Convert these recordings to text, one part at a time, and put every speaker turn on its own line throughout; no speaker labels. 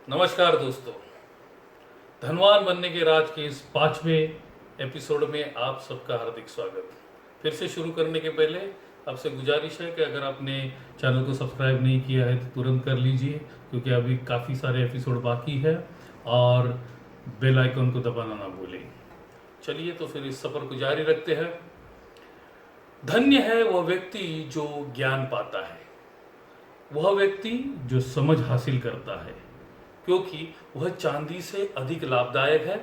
नमस्कार दोस्तों, धनवान बनने के राज के इस 5वें एपिसोड में आप सबका हार्दिक स्वागत। फिर से शुरू करने के पहले आपसे गुजारिश है कि अगर आपने चैनल को सब्सक्राइब नहीं किया है तो तुरंत कर लीजिए, क्योंकि अभी काफ़ी सारे एपिसोड बाकी है और बेल आइकन को दबाना ना भूलें। चलिए तो फिर इस सफ़र को जारी रखते हैं। धन्य है वह व्यक्ति जो ज्ञान पाता है, वह व्यक्ति जो समझ हासिल करता है, क्योंकि वह चांदी से अधिक लाभदायक है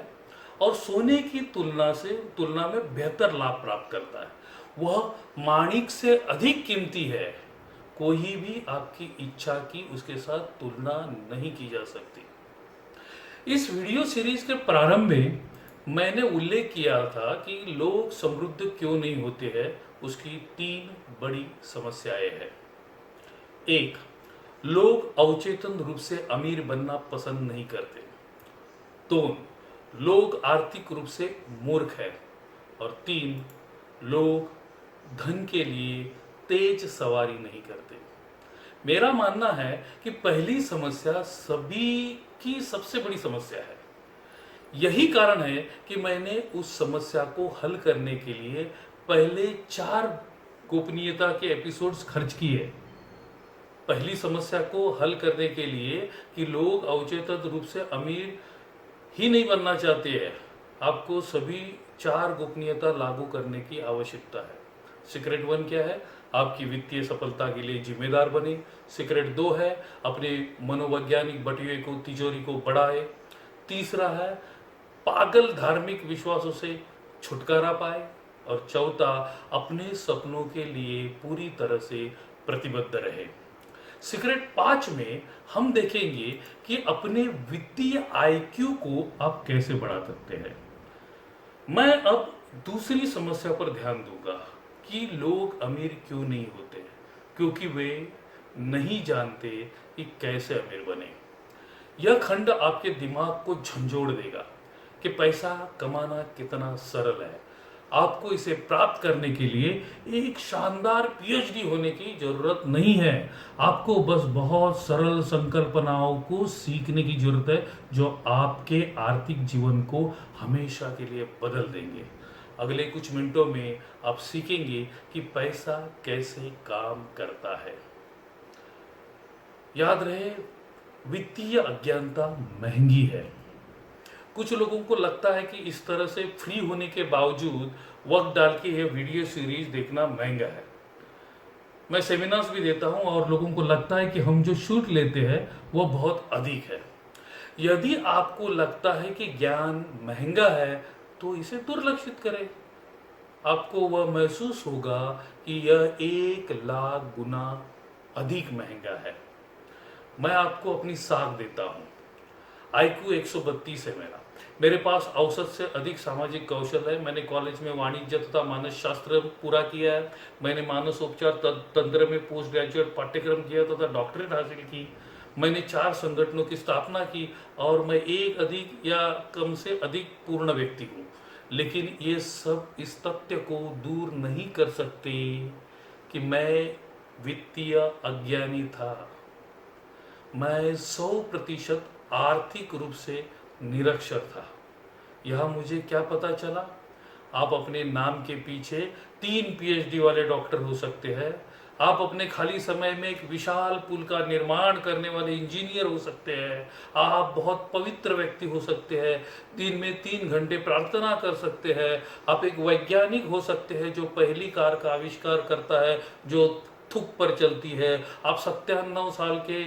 और सोने की तुलना में बेहतर लाभ प्राप्त करता है। वह माणिक से अधिक कीमती है, कोई भी आपकी इच्छा की उसके साथ तुलना नहीं की जा सकती। इस वीडियो सीरीज के प्रारंभ में मैंने उल्लेख किया था कि लोग समृद्ध क्यों नहीं होते हैं। उसकी 3 बड़ी समस्याएं हैं। 1, लोग अवचेतन रूप से अमीर बनना पसंद नहीं करते। 2, लोग आर्थिक रूप से मूर्ख हैं। और 3, लोग धन के लिए तेज सवारी नहीं करते। मेरा मानना है कि पहली समस्या सभी की सबसे बड़ी समस्या है। यही कारण है कि मैंने उस समस्या को हल करने के लिए पहले 4 गोपनीयता के एपिसोड्स खर्च किए। पहली समस्या को हल करने के लिए कि लोग अवचेतन रूप से अमीर ही नहीं बनना चाहते हैं, आपको सभी 4 गोपनीयता लागू करने की आवश्यकता है। सीक्रेट 1 क्या है? आपकी वित्तीय सफलता के लिए जिम्मेदार बने। सीक्रेट 2 है अपने मनोवैज्ञानिक बटुए को, तिजोरी को बढ़ाए। तीसरा है पागल धार्मिक विश्वासों से छुटकारा पाए। और चौथा, अपने सपनों के लिए पूरी तरह से प्रतिबद्ध रहे। सीक्रेट 5 में हम देखेंगे कि अपने वित्तीय आईक्यू को आप कैसे बढ़ा सकते हैं। मैं अब दूसरी समस्या पर ध्यान दूंगा कि लोग अमीर क्यों नहीं होते, क्योंकि वे नहीं जानते कि कैसे अमीर बने। यह खंड आपके दिमाग को झंझोड़ देगा कि पैसा कमाना कितना सरल है। आपको इसे प्राप्त करने के लिए एक शानदार पीएचडी होने की जरूरत नहीं है। आपको बस बहुत सरल संकल्पनाओं को सीखने की जरूरत है, जो आपके आर्थिक जीवन को हमेशा के लिए बदल देंगे। अगले कुछ मिनटों में आप सीखेंगे कि पैसा कैसे काम करता है। याद रहे, वित्तीय अज्ञानता महंगी है। कुछ लोगों को लगता है कि इस तरह से फ्री होने के बावजूद वक्त डाल के यह वीडियो सीरीज देखना महंगा है। मैं सेमिनार्स भी देता हूं और लोगों को लगता है कि हम जो शूट लेते हैं वो बहुत अधिक है। यदि आपको लगता है कि ज्ञान महंगा है तो इसे दुर्लक्षित करें। आपको वह महसूस होगा कि यह 1,00,000 गुना अधिक महंगा है। मैं आपको अपनी साख देता हूं। आईक्यू 132 है मेरे पास औसत से अधिक सामाजिक कौशल है। मैंने कॉलेज में वाणिज्य तथा मानस शास्त्र पूरा किया है। मैंने मानसोपचार तंत्र में पोस्ट ग्रेजुएट पाठ्यक्रम किया तथा डॉक्टरेट हासिल की। मैंने 4 संगठनों की स्थापना की और मैं एक अधिक या कम से अधिक पूर्ण व्यक्ति हूँ। लेकिन ये सब इस तथ्य को दूर नहीं कर सकते कि मैं वित्तीय अज्ञानी था। मैं 100% आर्थिक रूप से निरक्षर था। यह मुझे क्या पता चला? आप अपने नाम के पीछे 3 पीएचडी वाले डॉक्टर हो सकते हैं। आप अपने खाली समय में एक विशाल पुल का निर्माण करने वाले इंजीनियर हो सकते हैं। आप बहुत पवित्र व्यक्ति हो सकते हैं, दिन में 3 घंटे प्रार्थना कर सकते हैं। आप एक वैज्ञानिक हो सकते हैं जो पहली कार का आविष्कार करता है जो थूक पर चलती है। आप 97 साल के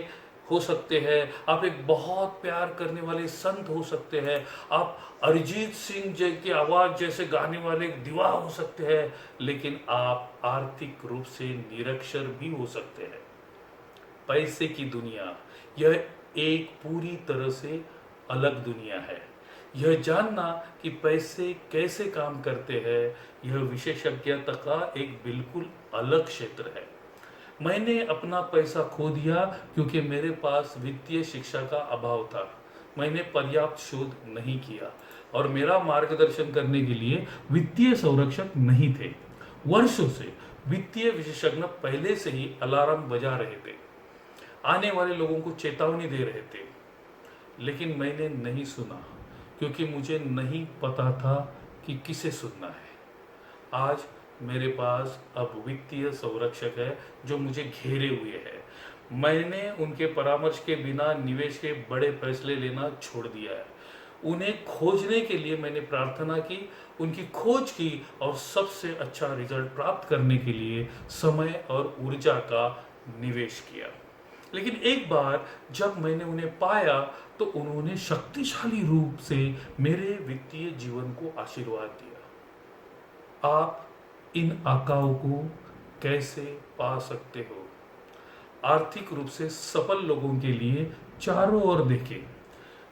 हो सकते हैं। आप एक बहुत प्यार करने वाले संत हो सकते हैं। आप अरिजीत सिंह जी की आवाज़ जैसे गाने वाले एक दीवा हो सकते हैं। लेकिन आप आर्थिक रूप से निरक्षर भी हो सकते हैं। पैसे की दुनिया यह एक पूरी तरह से अलग दुनिया है। यह जानना कि पैसे कैसे काम करते हैं, यह विशेषज्ञता का एक बिल्कुल अलग क्षेत्र है। मैंने अपना पैसा खो दिया क्योंकि मेरे पास वित्तीय शिक्षा का अभाव था। मैंने पर्याप्त शोध नहीं किया और मेरा मार्गदर्शन करने के लिए वित्तीय संरक्षक नहीं थे। वर्षों से वित्तीय विशेषज्ञ पहले से ही अलार्म बजा रहे थे, आने वाले लोगों को चेतावनी दे रहे थे। लेकिन मैंने नहीं सुना, क्योंकि मुझे नहीं पता था कि किसे सुनना है। आज मेरे पास अब वित्तीय संरक्षक है जो मुझे घेरे हुए है। मैंने उनके परामर्श के बिना निवेश के बड़े फैसले लेना छोड़ दिया है। उन्हें खोजने के लिए मैंने प्रार्थना की, उनकी खोज की और सबसे अच्छा रिजल्ट प्राप्त करने के लिए समय और ऊर्जा का निवेश किया। लेकिन एक बार जब मैंने उन्हें पाया तो उन्होंने शक्तिशाली रूप से मेरे वित्तीय जीवन को आशीर्वाद दिया। आप इन आकाओं को कैसे पा सकते हो? आर्थिक रूप से सफल लोगों के लिए चारों ओर देखें।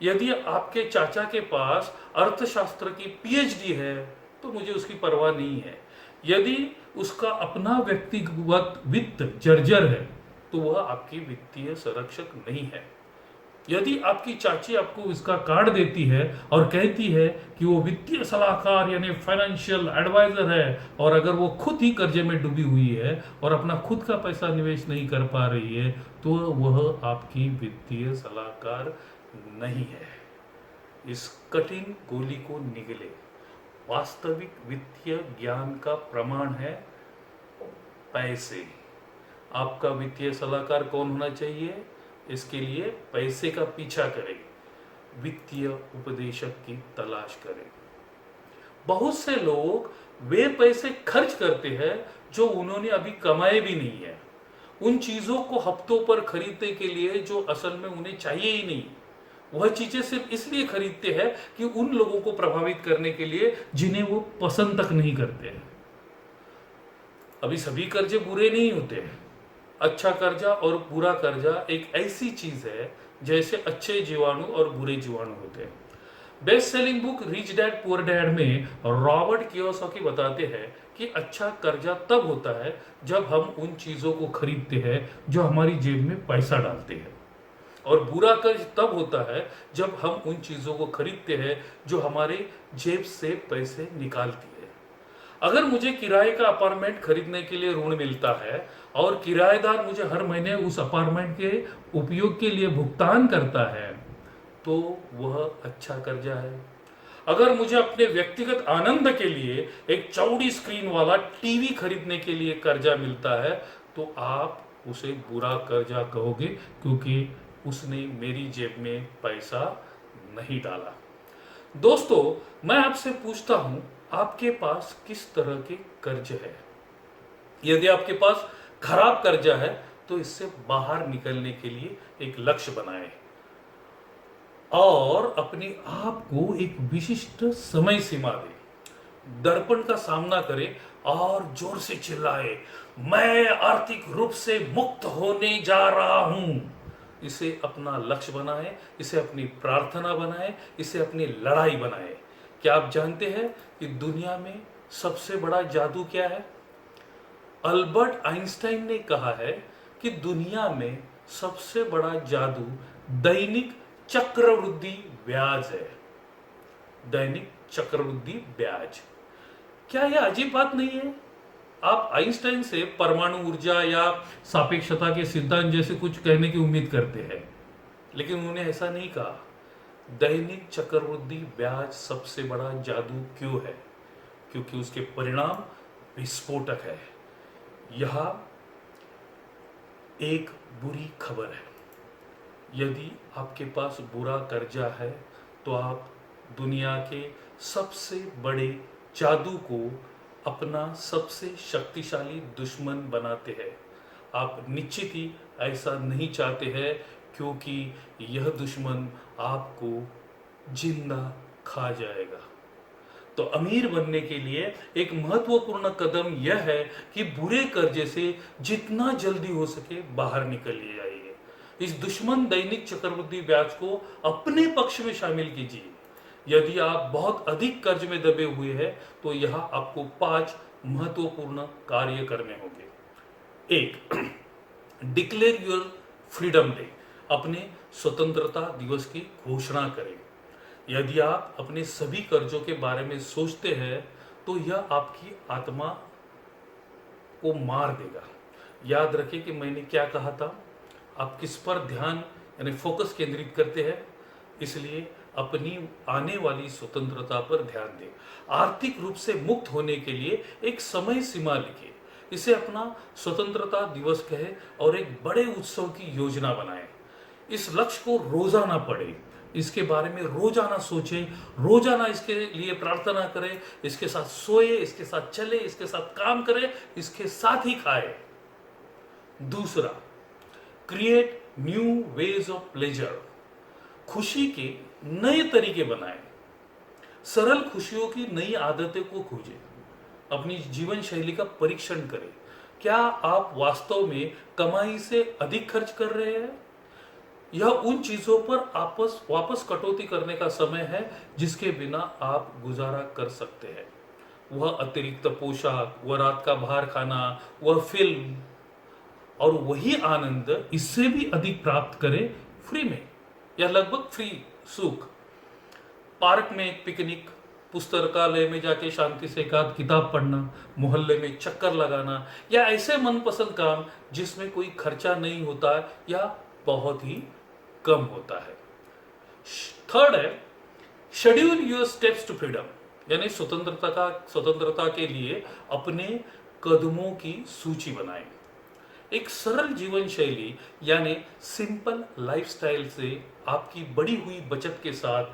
यदि आपके चाचा के पास अर्थशास्त्र की पीएचडी है तो मुझे उसकी परवाह नहीं है। यदि उसका अपना व्यक्तिगत वित्त जर्जर है तो वह आपकी वित्तीय संरक्षक नहीं है। यदि आपकी चाची आपको इसका कार्ड देती है और कहती है कि वो वित्तीय सलाहकार यानी फाइनेंशियल एडवाइजर है, और अगर वो खुद ही कर्जे में डूबी हुई है और अपना खुद का पैसा निवेश नहीं कर पा रही है तो वह आपकी वित्तीय सलाहकार नहीं है। इस कठिन गोली को निगले। वास्तविक वित्तीय ज्ञान का प्रमाण है पैसे। आपका वित्तीय सलाहकार कौन होना चाहिए? इसके लिए पैसे का पीछा करें, वित्तीय उपदेशक की तलाश करें। बहुत से लोग वे पैसे खर्च करते हैं जो उन्होंने अभी कमाए भी नहीं है, उन चीजों को हफ्तों पर खरीदने के लिए जो असल में उन्हें चाहिए ही नहीं। वह चीजें सिर्फ इसलिए खरीदते हैं कि उन लोगों को प्रभावित करने के लिए जिन्हें वो पसंद तक नहीं करते हैं। अभी सभी कर्जे बुरे नहीं होते हैं। अच्छा कर्जा और बुरा कर्जा एक ऐसी चीज है जैसे अच्छे जीवाणु और बुरे जीवाणु होते हैं। Best selling book rich dad poor dad में रॉबर्ट कियोसाकी बताते हैं कि अच्छा कर्जा तब होता है जब हम उन चीजों को खरीदते हैं जो हमारी जेब में पैसा डालते हैं, और बुरा कर्ज तब होता है जब हम उन चीजों को खरीदते हैं जो हमारे जेब से पैसे निकालती है। अगर मुझे किराए का अपार्टमेंट खरीदने के लिए ऋण मिलता है और किराएदार मुझे हर महीने उस अपार्टमेंट के उपयोग के लिए भुगतान करता है तो वह अच्छा कर्जा है। अगर मुझे अपने व्यक्तिगत आनंद के लिए एक चौड़ी स्क्रीन वाला टीवी खरीदने के लिए कर्जा मिलता है तो आप उसे बुरा कर्जा कहोगे, क्योंकि उसने मेरी जेब में पैसा नहीं डाला। दोस्तों, मैं आपसे पूछता हूं, आपके पास किस तरह के कर्ज है? यदि आपके पास खराब कर्जा है तो इससे बाहर निकलने के लिए एक लक्ष्य बनाएं और अपने आप को एक विशिष्ट समय सीमा दें। दर्पण का सामना करें और जोर से चिल्लाए, मैं आर्थिक रूप से मुक्त होने जा रहा हूं। इसे अपना लक्ष्य बनाएं, इसे अपनी प्रार्थना बनाएं, इसे अपनी लड़ाई बनाएं। क्या आप जानते हैं कि दुनिया में सबसे बड़ा जादू क्या है? अल्बर्ट आइंस्टाइन ने कहा है कि दुनिया में सबसे बड़ा जादू दैनिक चक्रवृद्धि ब्याज है। दैनिक चक्रवृद्धि ब्याज। क्या यह अजीब बात नहीं है? आप आइंस्टाइन से परमाणु ऊर्जा या सापेक्षता के सिद्धांत जैसे कुछ कहने की उम्मीद करते हैं, लेकिन उन्होंने ऐसा नहीं कहा। दैनिक चक्रवृद्धि ब्याज सबसे बड़ा जादू क्यों है? क्योंकि उसके परिणाम विस्फोटक है। यह एक बुरी खबर है। यदि आपके पास बुरा कर्जा है तो आप दुनिया के सबसे बड़े जादू को अपना सबसे शक्तिशाली दुश्मन बनाते हैं। आप निश्चित ही ऐसा नहीं चाहते हैं, क्योंकि यह दुश्मन आपको जिंदा खा जाएगा। तो अमीर बनने के लिए एक महत्वपूर्ण कदम यह है कि बुरे कर्जे से जितना जल्दी हो सके बाहर निकल जाइए। इस दुश्मन दैनिक चक्रवृद्धि ब्याज को अपने पक्ष में शामिल कीजिए। यदि आप बहुत अधिक कर्ज में दबे हुए हैं तो यह आपको 5 महत्वपूर्ण कार्य करने होंगे। 1, डिक्लेयर योर फ्रीडम डे। अपने स्वतंत्रता दिवस की घोषणा करें। यदि आप अपने सभी कर्जों के बारे में सोचते हैं तो यह आपकी आत्मा को मार देगा। याद रखें कि मैंने क्या कहा था। आप किस पर ध्यान यानी फोकस केंद्रित करते हैं? इसलिए अपनी आने वाली स्वतंत्रता पर ध्यान दें। आर्थिक रूप से मुक्त होने के लिए एक समय सीमा लिखें, इसे अपना स्वतंत्रता दिवस कहे और एक बड़े उत्सव की योजना बनाएं। इस लक्ष्य को रोजाना पढ़ें, इसके बारे में रोजाना सोचें, रोजाना इसके लिए प्रार्थना करें, इसके साथ सोए, इसके साथ चले, इसके साथ काम करें, इसके साथ ही खाएं। दूसरा, create new ways of pleasure. खुशी के नए तरीके बनाएं, सरल खुशियों की नई आदतें को खोजें, अपनी जीवन शैली का परीक्षण करें। क्या आप वास्तव में कमाई से अधिक खर्च कर रहे हैं? यह उन चीजों पर वापस कटौती करने का समय है जिसके बिना आप गुजारा कर सकते हैं। वह अतिरिक्त पोशाक, वह रात का बाहर खाना, वह फिल्म, और वही आनंद इससे भी अधिक प्राप्त करें फ्री में या लगभग फ्री सुख। पार्क में एक पिकनिक, पुस्तकालय में जाके शांति से एक आध किताब पढ़ना, मोहल्ले में चक्कर लगाना, या ऐसे मनपसंद काम जिसमें कोई खर्चा नहीं होता या बहुत ही कम होता है। थर्ड है, schedule your steps to freedom, यानी स्वतंत्रता के लिए अपने कदमों की सूची बनाएं। एक सरल जीवन शैली यानी सिंपल लाइफस्टाइल से आपकी बढ़ी हुई बचत के साथ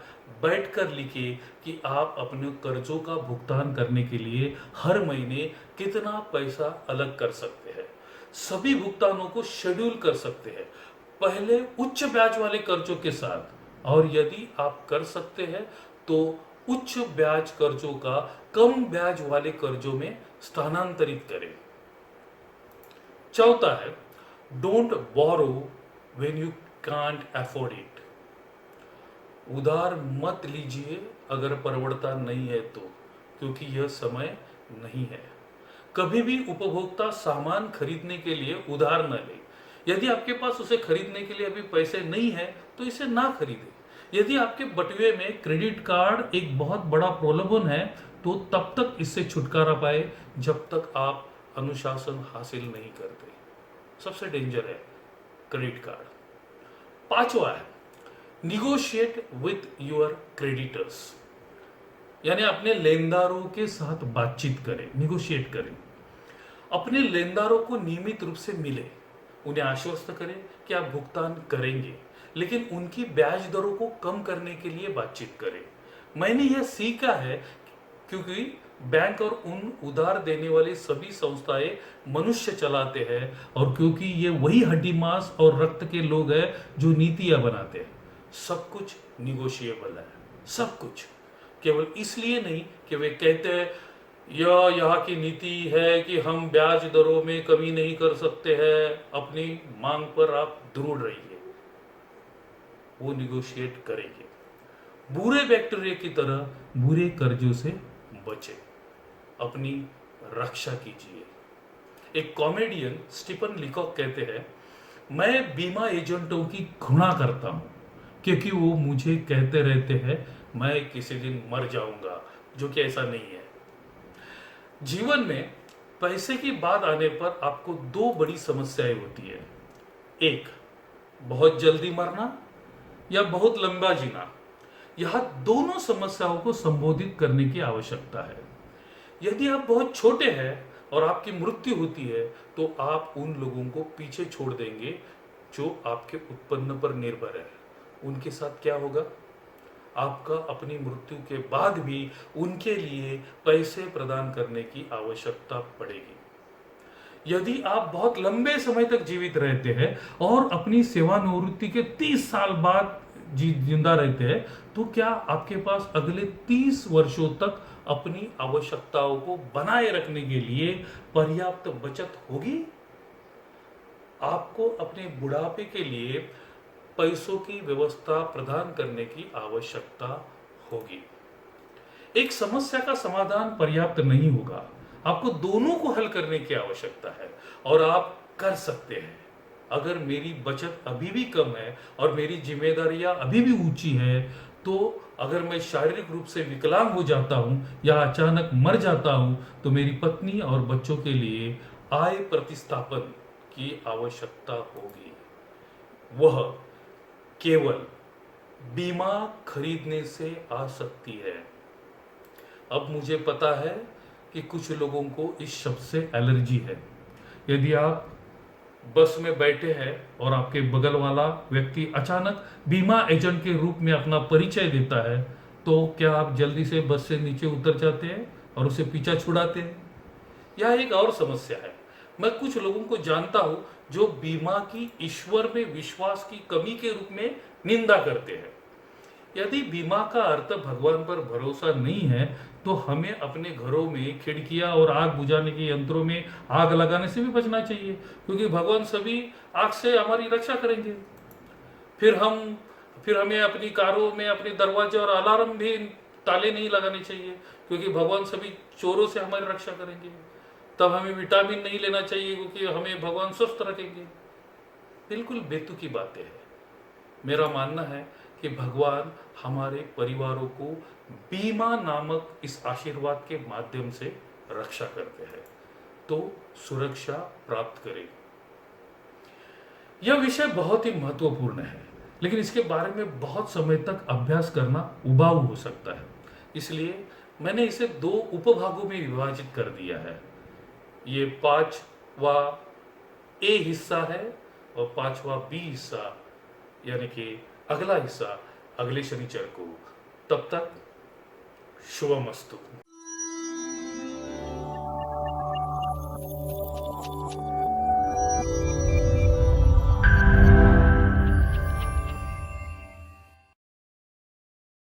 बैठकर लिखिए कि आप अपने कर्जों का भुगतान करने के लिए हर महीने कितना पैसा अलग कर सकते हैं। सभी भुगतानों को शेड्यूल कर सकते हैं, पहले उच्च ब्याज वाले कर्जों के साथ, और यदि आप कर सकते हैं तो उच्च ब्याज कर्जों का कम ब्याज वाले कर्जों में स्थानांतरित करें। चौथा है, don't borrow when you can't afford it. उधार मत लीजिए अगर परवड़ता नहीं है तो, क्योंकि यह समय नहीं है। कभी भी उपभोक्ता सामान खरीदने के लिए उधार न ले। यदि आपके पास उसे खरीदने के लिए अभी पैसे नहीं है तो इसे ना खरीदे। यदि आपके बटुए में क्रेडिट कार्ड एक बहुत बड़ा प्रलोभन है तो तब तक इससे छुटकारा पाए जब तक आप अनुशासन हासिल नहीं करते। सबसे डेंजर है क्रेडिट कार्ड। पांचवा है, निगोशिएट विथ योर क्रेडिटर्स, यानी अपने लेनदारों के साथ बातचीत करें, निगोशिएट करें। अपने लेनदारों को नियमित रूप से मिले, उन्हें आश्वस्त करें कि आप भुगतान करेंगे, लेकिन उनकी ब्याज दरों को कम करने के लिए बातचीत करें। मैंने यह सीखा है क्योंकि बैंक और उन उधार देने वाली सभी संस्थाएं मनुष्य चलाते हैं, और क्योंकि ये वही हड्डी मांस और रक्त के लोग हैं जो नीतियां बनाते हैं। सब कुछ निगोशिएबल है, सब कुछ। केवल इसलिए नहीं कि वे कहते हैं यह यहाँ की नीति है कि हम ब्याज दरों में कमी नहीं कर सकते हैं, अपनी मांग पर आप दृढ़ रहिए, वो निगोशिएट करेंगे। बुरे बैक्टीरिया की तरह बुरे कर्जों से बचे, अपनी रक्षा कीजिए। एक कॉमेडियन स्टीफन लीकॉक कहते हैं, मैं बीमा एजेंटों की घृणा करता हूं क्योंकि वो मुझे कहते रहते हैं मैं किसी दिन मर जाऊंगा, जो कि ऐसा नहीं है। जीवन में पैसे की बात आने पर आपको दो बड़ी समस्याएं होती है, एक बहुत जल्दी मरना या बहुत लंबा जीना। यह दोनों समस्याओं को संबोधित करने की आवश्यकता है। यदि आप बहुत छोटे हैं और आपकी मृत्यु होती है तो आप उन लोगों को पीछे छोड़ देंगे जो आपके उत्पन्न पर निर्भर है। उनके साथ क्या होगा? आपका अपनी मृत्यु के बाद भी उनके लिए पैसे प्रदान करने की आवश्यकता पड़ेगी। यदि आप बहुत लंबे समय तक जीवित रहते हैं और अपनी सेवानिवृत्ति के 30 साल बाद जिंदा रहते हैं तो क्या आपके पास अगले 30 वर्षों तक अपनी आवश्यकताओं को बनाए रखने के लिए पर्याप्त बचत होगी? आपको अपने बुढ़ापे के लिए पैसों की व्यवस्था प्रदान करने की आवश्यकता होगी। एक समस्या का समाधान पर्याप्त नहीं होगा, आपको दोनों को हल करने की आवश्यकता है, और आप कर सकते हैं। अगर मेरी बचत अभी भी कम है और मेरी जिम्मेदारियां अभी भी ऊंची है, तो अगर मैं शारीरिक रूप से विकलांग हो जाता हूं या अचानक मर जाता हूं तो मेरी पत्नी और बच्चों के लिए आय प्रतिस्थापन की आवश्यकता होगी। वह केवल बीमा खरीदने से आ सकती है। अब मुझे पता है कि कुछ लोगों को इस शब्द से एलर्जी है। यदि आप बस में बैठे हैं और आपके बगल वाला व्यक्ति अचानक बीमा एजेंट के रूप में अपना परिचय देता है, तो क्या आप जल्दी से बस से नीचे उतर जाते हैं और उसे पीछा छुड़ाते हैं? यह एक और समस्या है। मैं कुछ लोगों को जानता हूं जो बीमा की ईश्वर में विश्वास की कमी के रूप में निंदा करते हैं। यदि बीमा का अर्थ भगवान पर भरोसा नहीं है, तो हमें अपने घरों में खिड़कियां और आग बुझाने के यंत्रों में आग लगाने से भी बचना चाहिए, क्योंकि भगवान सभी आग से हमारी रक्षा करेंगे। फिर हम फिर हमें अपनी कारों में अपने दरवाजे और अलार्म भी ताले नहीं लगाने चाहिए, क्योंकि भगवान सभी चोरों से हमारी रक्षा करेंगे। तब हमें विटामिन नहीं लेना चाहिए, क्योंकि हमें भगवान स्वस्थ रखेंगे। बिल्कुल बेतुकी बातें हैं। मेरा मानना है कि भगवान हमारे परिवारों को बीमा नामक इस आशीर्वाद के माध्यम से रक्षा करते हैं, तो सुरक्षा प्राप्त करें। यह विषय बहुत ही महत्वपूर्ण है, लेकिन इसके बारे में बहुत समय तक अभ्यास करना उबाऊ हो सकता है। इसलिए मैंने इसे 2 उपभागों में विभाजित कर दिया है। ये 5वां ए हिस्सा है और 5वां बी हिस्सा, यानी कि अगला हिस्सा अगले शनिचर को। तब तक शुभमस्तु।